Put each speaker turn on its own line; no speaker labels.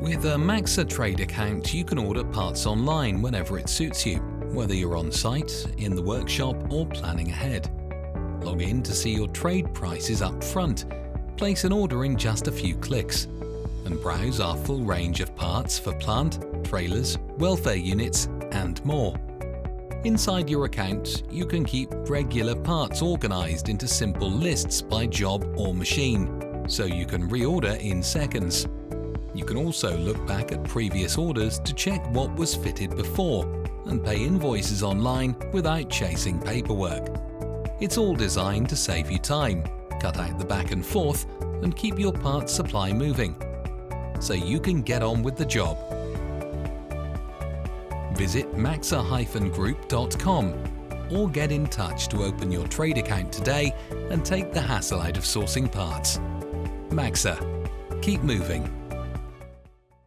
With a MAXA trade account, you can order parts online whenever it suits you, whether you're on site, in the workshop, or planning ahead. Log in to see your trade prices up front, place an order in just a few clicks, and browse our full range of parts for plant, trailers, welfare units, and more. Inside your account, you can keep regular parts organized into simple lists by job or machine, so you can reorder in seconds. You can also look back at previous orders to check what was fitted before and pay invoices online without chasing paperwork. It's all designed to save you time, cut out the back and forth, and keep your parts supply moving, so you can get on with the job. Visit maxa-group.com or get in touch to open your trade account today and take the hassle out of sourcing parts. MAXA. Keep moving.